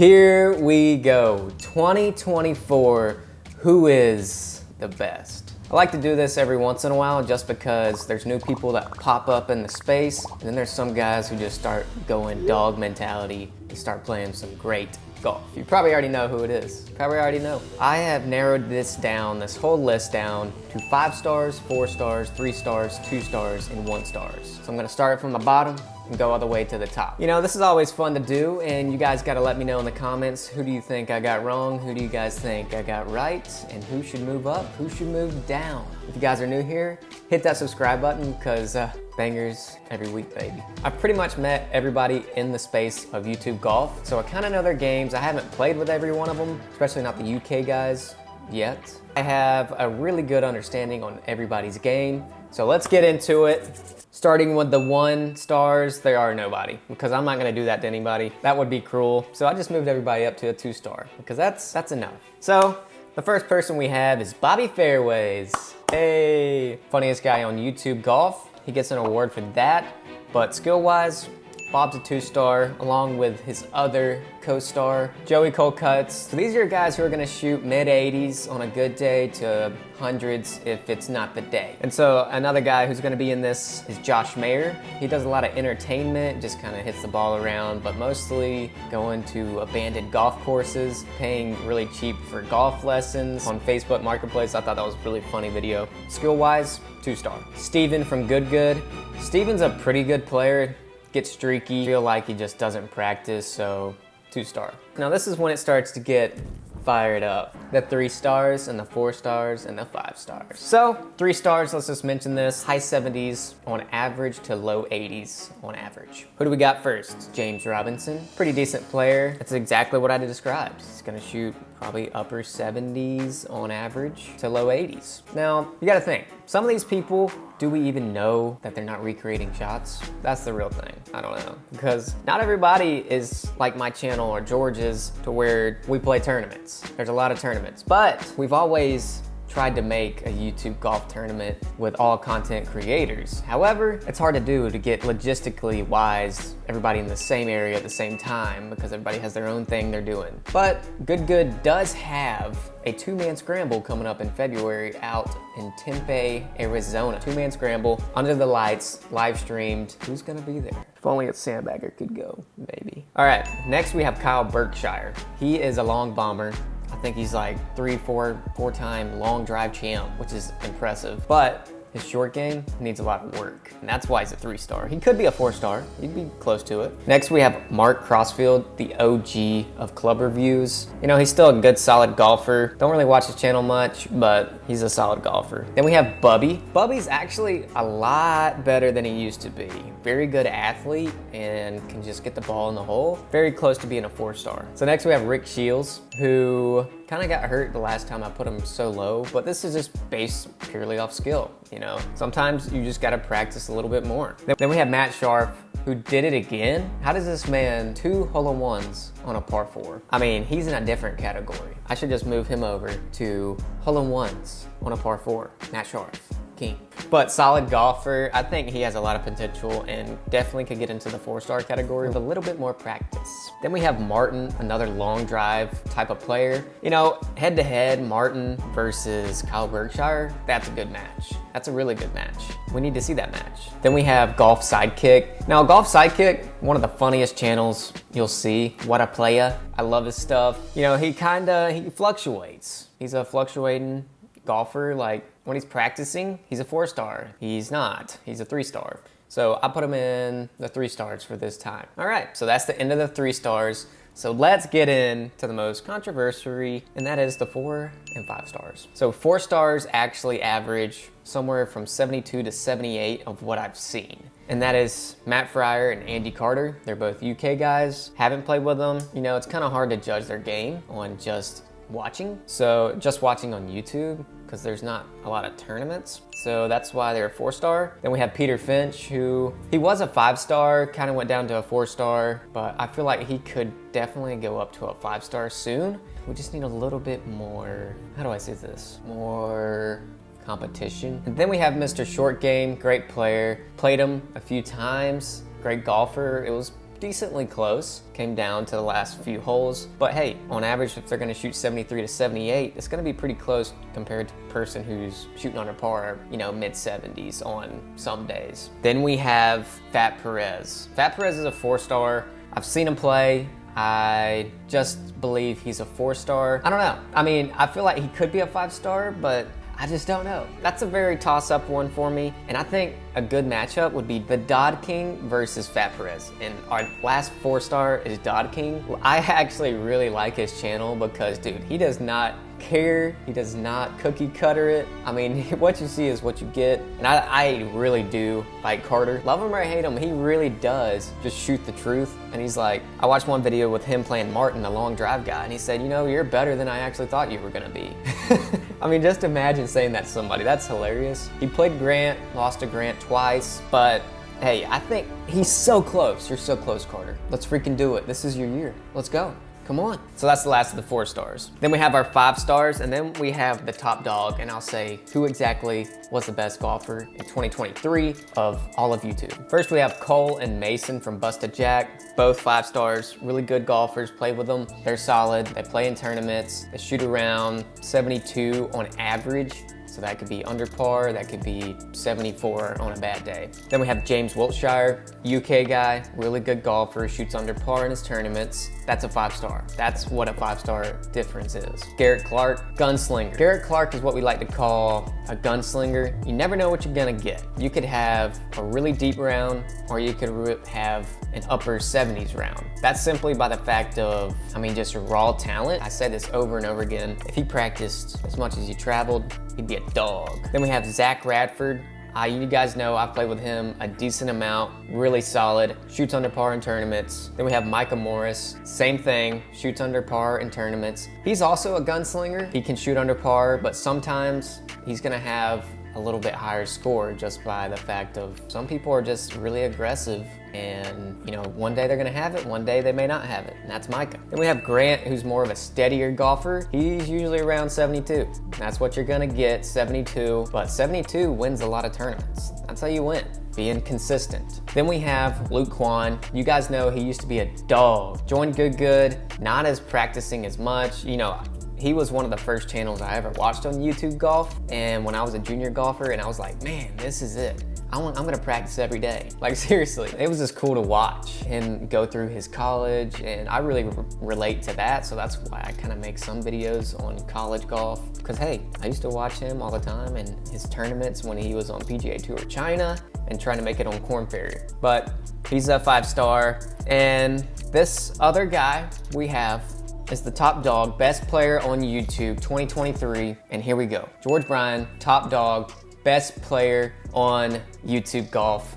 Here we go, 2024, who is the best? I like to do this every once in a while just because there's new people that pop up in the space, and then there's some guys who just start going dog mentality and start playing some great golf. You probably already know who it is. Probably already know. I have narrowed this whole list down to 5 stars, 4 stars, 3 stars, 2 stars, and 1 stars. So I'm gonna start from the bottom and go all the way to the top. You know, this is always fun to do, and you guys gotta let me know in the comments, who do you think I got wrong, who do you guys think I got right, and who should move up, who should move down. If you guys are new here, hit that subscribe button, because bangers every week, baby. I've pretty much met everybody in the space of YouTube golf, so I kind of know their games. I haven't played with every one of them, especially not the UK guys yet. I have a really good understanding on everybody's game, so let's get into it. Starting with the 1 stars, there are nobody, because I'm not gonna do that to anybody. That would be cruel. So I just moved everybody up to a 2 star, because that's enough. So the first person we have is Bobby Fairways. Hey, funniest guy on YouTube golf. He gets an award for that, but skill-wise, Bob's a 2 star, along with his other co-star, Joey Colcuts. So these are guys who are gonna shoot mid-80s on a good day to hundreds if it's not the day. And so another guy who's gonna be in this is Josh Mayer. He does a lot of entertainment, just kind of hits the ball around, but mostly going to abandoned golf courses, paying really cheap for golf lessons on Facebook Marketplace. I thought that was a really funny video. Skill-wise, 2 star. Steven from Good Good. Steven's a pretty good player. Gets streaky, feel like he just doesn't practice, so 2 star. Now this is when it starts to get fired up. The 3 stars and the 4 stars and the 5 stars. So 3 stars, let's just mention this. High 70s on average to low 80s on average. Who do we got first? James Robinson, pretty decent player. That's exactly what I described. He's gonna shoot probably upper 70s on average to low 80s. Now, you gotta think, some of these people, do we even know that they're not recreating shots? That's the real thing. I don't know. Because not everybody is like my channel or George's, to where we play tournaments. There's a lot of tournaments, but we've always tried to make a YouTube golf tournament with all content creators. However, it's hard to do to get logistically wise everybody in the same area at the same time, because everybody has their own thing they're doing. But Good Good does have a 2-man scramble coming up in February out in Tempe, Arizona. 2-man scramble, under the lights, live streamed. Who's gonna be there? If only a sandbagger could go, maybe. All right, next we have Kyle Berkshire. He is a long bomber. I think he's like 4-time long drive champ, which is impressive. But his short game needs a lot of work, and that's why he's a 3 star. He could be a 4 star. He'd be close to it. Next, we have Mark Crossfield, the OG of club reviews. You know, he's still a good, solid golfer. Don't really watch his channel much, but he's a solid golfer. Then we have Bubby. Bubby's actually a lot better than he used to be. Very good athlete and can just get the ball in the hole. Very close to being a 4 star. So next we have Rick Shields, who kind of got hurt the last time I put him so low, but this is just based purely off skill, you know? Sometimes you just gotta practice a little bit more. Then we have Matt Sharp, who did it again. How does this man 2 hole-in-ones on a par 4? I mean, he's in a different category. I should just move him over to hole-in-ones on a par 4. Matt Sharp, king. But solid golfer. I think he has a lot of potential and definitely could get into the 4-star category with a little bit more practice. Then we have Martin, another long drive type of player. You know, head to head, Martin versus Kyle Berkshire, that's a good match. That's a really good match. We need to see that match. Then we have Golf Sidekick. Now, Golf Sidekick, one of the funniest channels you'll see. What a playa. I love his stuff. You know, he fluctuates. He's a fluctuating golfer. Like, when he's practicing, he's a 4 star. He's not. He's a 3 star. So I put him in the 3 stars for this time. All right, so that's the end of the 3 stars. So let's get into the most controversial, and that is the 4 and 5 stars. So 4 stars actually average somewhere from 72 to 78 of what I've seen. And that is Matt Fryer and Andy Carter. They're both UK guys. Haven't played with them. You know, it's kind of hard to judge their game on just watching. So just watching on YouTube, because there's not a lot of tournaments. So that's why they're a 4 star. Then we have Peter Finch, who he was a 5 star, kind of went down to a 4 star, but I feel like he could definitely go up to a 5 star soon. We just need a little bit more, how do I say this? More competition. And then we have Mr. Short Game, great player. Played him a few times, great golfer. It was decently close. Came down to the last few holes. But hey, on average, if they're gonna shoot 73 to 78, it's gonna be pretty close compared to a person who's shooting under par, you know, mid 70s on some days. Then we have Fat Perez. Fat Perez is a 4-star. I've seen him play. I just believe he's a 4-star. I don't know. I mean, I feel like he could be a 5-star, but I just don't know. That's a very toss-up one for me. And I think a good matchup would be the Dodd King versus Fat Perez. And our last 4-star is Dodd King. I actually really like his channel because, dude, he does not care. He does not cookie cutter it. I mean, what you see is what you get. And I really do like Carter. Love him or hate him, he really does just shoot the truth. And he's like, I watched one video with him playing Martin, the long drive guy, and he said, you know, you're better than I actually thought you were gonna be. I mean, just imagine saying that to somebody. That's hilarious. He played Grant, lost to Grant twice, but hey, I think he's so close. You're so close, Carter. Let's freaking do it. This is your year. Let's go. Come on. So that's the last of the 4-stars. Then we have our 5-stars, and then we have the top dog, and I'll say who exactly was the best golfer in 2023 of all of YouTube. First, we have Cole and Mason from Busted Jack, both 5-stars, really good golfers. Played with them. They're solid. They play in tournaments. They shoot around 72 on average. So that could be under par, that could be 74 on a bad day. Then we have James Wiltshire, UK guy, really good golfer, shoots under par in his tournaments. That's a 5-star. That's what a 5-star difference is. Garrett Clark, gunslinger. Garrett Clark is what we like to call a gunslinger. You never know what you're gonna get. You could have a really deep round, or you could have an upper 70s round. That's simply by the fact of, I mean, just raw talent. I said this over and over again. If he practiced as much as he traveled, he'd be a dog. Then we have Zach Radford. You guys know I've played with him a decent amount, really solid, shoots under par in tournaments. Then we have Micah Morris, same thing, shoots under par in tournaments. He's also a gunslinger. He can shoot under par, but sometimes he's gonna have a little bit higher score just by the fact of some people are just really aggressive, and you know, one day they're gonna have it, one day they may not have it, and that's Micah. Then we have Grant, who's more of a steadier golfer. He's usually around 72. That's what you're gonna get, 72, but 72 wins a lot of tournaments. That's how you win, being consistent. Then we have Luke Kwan. You guys know he used to be a dog. Joined Good, not as practicing as much, you know. He was one of the first channels I ever watched on YouTube golf, and when I was a junior golfer, and I was like, man, this is it. I'm gonna practice every day. Like, seriously, it was just cool to watch him go through his college, and I really relate to that, so that's why I kind of make some videos on college golf, because hey, I used to watch him all the time and his tournaments when he was on PGA Tour China and trying to make it on Korn Ferry. But he's a 5-star, and this other guy we have is the top dog, best player on YouTube 2023, and here we go. George Bryan, top dog, best player on YouTube golf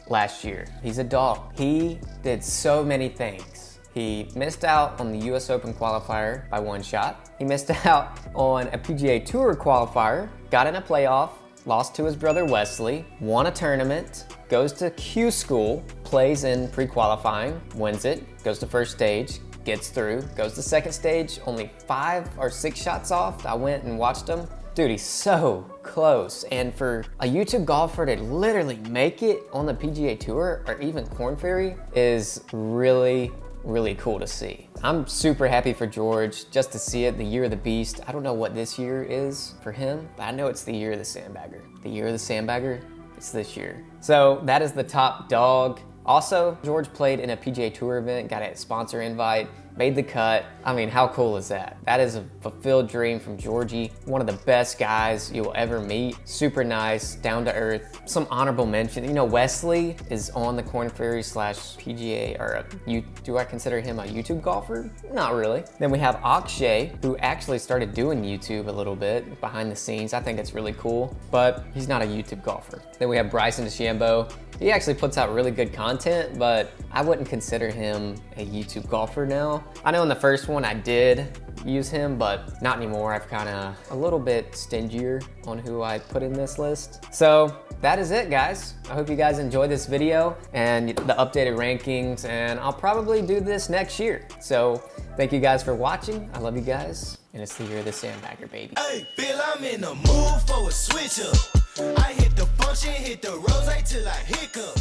last year. He's a dog. He did so many things. He missed out on the US Open qualifier by 1 shot. He missed out on a PGA Tour qualifier, got in a playoff, lost to his brother Wesley, won a tournament, goes to Q school, plays in pre-qualifying, wins it, goes to first stage, gets through, goes to second stage, only 5 or 6 shots off. I went and watched him. Dude, he's so close. And for a YouTube golfer to literally make it on the PGA Tour or even Korn Ferry is really, really cool to see. I'm super happy for George just to see it, the year of the beast. I don't know what this year is for him, but I know it's the year of the sandbagger. The year of the sandbagger, it's this year. So that is the top dog. Also, George played in a PGA Tour event, got a sponsor invite, made the cut. I mean, how cool is that? That is a fulfilled dream from Georgie. One of the best guys you'll ever meet. Super nice, down to earth. Some honorable mention, you know, Wesley is on the Korn Ferry / PGA, or do I consider him a YouTube golfer? Not really. Then we have Akshay, who actually started doing YouTube a little bit behind the scenes. I think it's really cool, but he's not a YouTube golfer. Then we have Bryson DeChambeau. He actually puts out really good content, but I wouldn't consider him a YouTube golfer now. I know in the first one I did use him, but not anymore. I've kind of a little bit stingier on who I put in this list. So that is it, guys. I hope you guys enjoyed this video and the updated rankings, and I'll probably do this next year. So thank you guys for watching. I love you guys, and it's the year of the sandbagger, baby. Hey, Bill, I'm in the mood for a switch up. I hit the function, hit the rose till I hiccup.